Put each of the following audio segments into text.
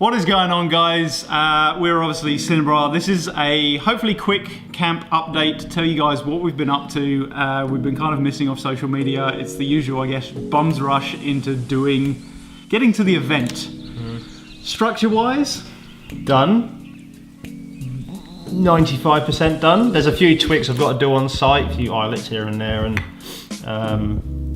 What is going on, guys? We're obviously Cinebrah. This is a hopefully quick camp update to tell you guys what we've been up to. We've been kind of missing off social media. It's the usual, I guess, bums rush into getting to the event. Structure-wise? Done. 95% done. There's a few tweaks I've got to do on site, a few eyelets here and there, and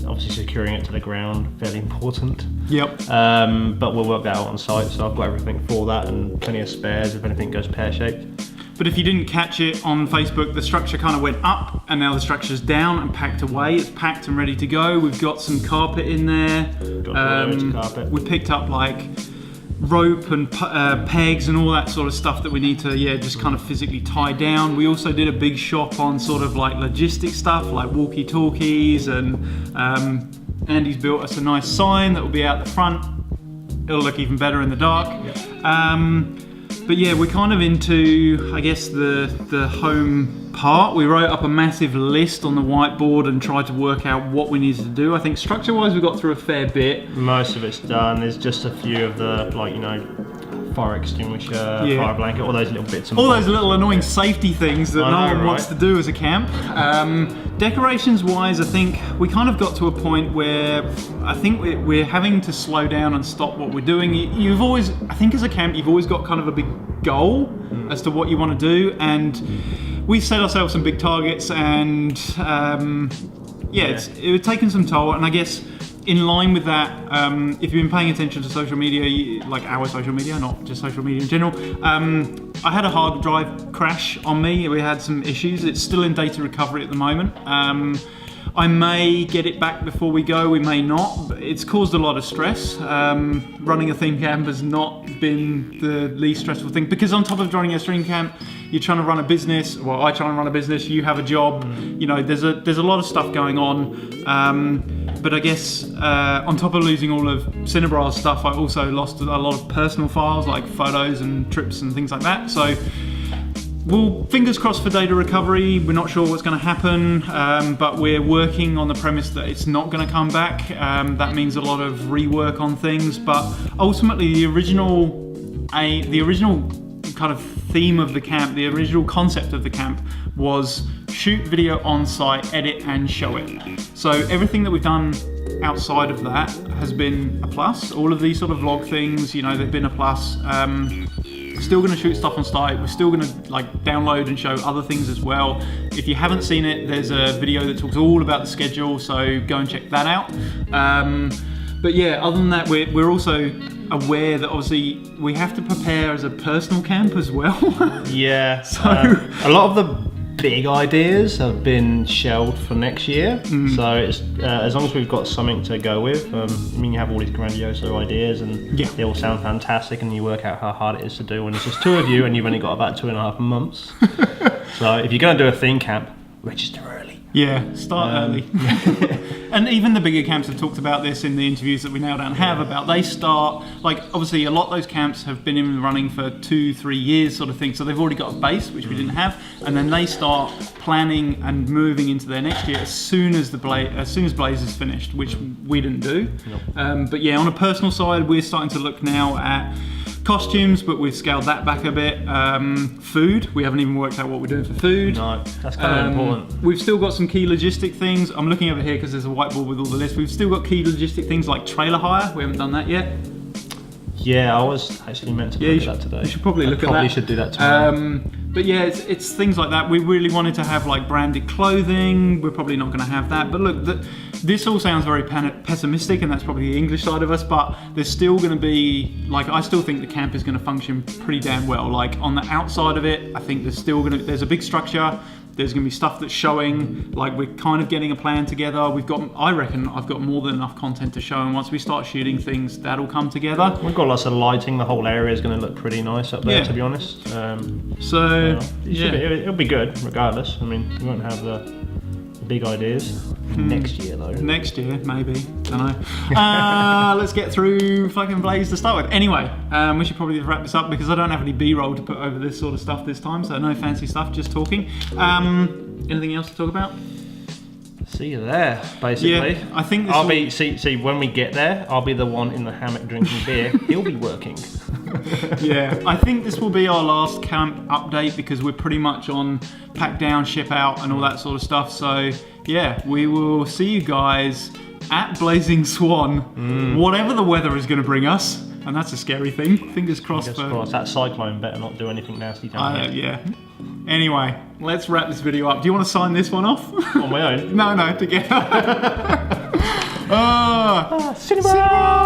obviously securing it to the ground, fairly important. Yep. But we'll work that out on site, so I've got everything for that and plenty of spares if anything goes pear-shaped. But if you didn't catch it on Facebook, the structure kind of went up and now the structure's down and packed away. It's packed and ready to go. We've got some carpet in there. Got carpet. We picked up like rope and pegs and all that sort of stuff that we need to just kind of physically tie down. We also did a big shop on sort of like logistic stuff like walkie-talkies, and Andy's built us a nice sign that will be out the front. It'll look even better in the dark. Yep. But yeah, we're kind of into, I guess, the home part. We wrote up a massive list on the whiteboard and tried to work out what we needed to do. I think structure-wise we got through a fair bit. Most of it's done. There's just a few of the, fire extinguisher, fire blanket, all those little bits and all those little annoying safety things that no one wants to do as a camp. Decorations-wise, I think we kind of got to a point where I think we're having to slow down and stop what we're doing. You've always, I think as a camp, you've always got kind of a big goal as to what you want to do, and we set ourselves some big targets, and it was taking some toll, and I guess in line with that, if you've been paying attention to social media, like our social media, not just social media in general, I had a hard drive crash on me. We had some issues. It's still in data recovery at the moment. I may get it back before we go, we may not, but it's caused a lot of stress. Running a theme camp has not been the least stressful thing, because on top of running a stream camp, you're trying to run a business. Well, I try and run a business, you have a job, you know, there's a lot of stuff going on. But I guess on top of losing all of Cinebrah's stuff, I also lost a lot of personal files, like photos and trips and things like that. So, well, fingers crossed for data recovery. We're not sure what's going to happen, but we're working on the premise that it's not going to come back. That means a lot of rework on things, but ultimately the original kind of theme of the camp, the original concept of the camp was shoot video on site, edit and show it. So everything that we've done outside of that has been a plus. All of these sort of vlog things, you know, they've been a plus. Still going to shoot stuff on site. We're still going to download and show other things as well. If you haven't seen it, there's a video that talks all about the schedule, so go and check that out. But yeah, other than that, we're also aware that obviously we have to prepare as a personal camp as well. Yeah. So a lot of the big ideas have been shelved for next year. So it's as long as we've got something to go with. I mean, you have all these grandiose ideas and they all sound fantastic, and you work out how hard it is to do when it's just two of you and you've only got about 2.5 months. So if you're going to do a theme camp, register early. Yeah, start early. And even the bigger camps have talked about this in the interviews that we now don't have about, they start, obviously a lot of those camps have been in the running for 2-3 years sort of thing, so they've already got a base, which we didn't have, and then they start planning and moving into their next year as soon as Blaze is finished, which we didn't do. Nope. But yeah, on a personal side, we're starting to look now at costumes, but we've scaled that back a bit. Food, we haven't even worked out what we're doing for food. No, that's kind of important. We've still got some key logistic things. I'm looking over here because there's a whiteboard with all the lists. We've still got key logistic things like trailer hire. We haven't done that yet. Yeah, I was actually meant to look at that today. You should probably look at that. Probably should do that tomorrow. But yeah, it's things like that. We really wanted to have branded clothing. We're probably not going to have that. But look, this all sounds very pessimistic, and that's probably the English side of us, but there's still going to be, I still think the camp is going to function pretty damn well. On the outside of it, I think there's a big structure. There's going to be stuff that's showing, we're kind of getting a plan together. I reckon I've got more than enough content to show, and once we start shooting things, that'll come together. We've got lots of lighting. The whole area is going to look pretty nice up there, to be honest. It'll be good regardless. I mean, we won't have the big ideas. Next year though. Next year, maybe. Don't know. Let's get through fucking Blaze to start with. Anyway, we should probably wrap this up because I don't have any B-roll to put over this sort of stuff this time, so no fancy stuff, just talking. Anything else to talk about? See you there, basically. Yeah, I think I'll be, see, when we get there, I'll be the one in the hammock drinking beer. He'll be working. Yeah, I think this will be our last camp update because we're pretty much on pack down, ship out, and all that sort of stuff. So yeah, we will see you guys at Blazing Swan, whatever the weather is going to bring us, and that's a scary thing. Fingers crossed. Fingers crossed. That cyclone better not do anything nasty down here. Yeah. Anyway, let's wrap this video up. Do you want to sign this one off? On my own? No, together. Cinebrah!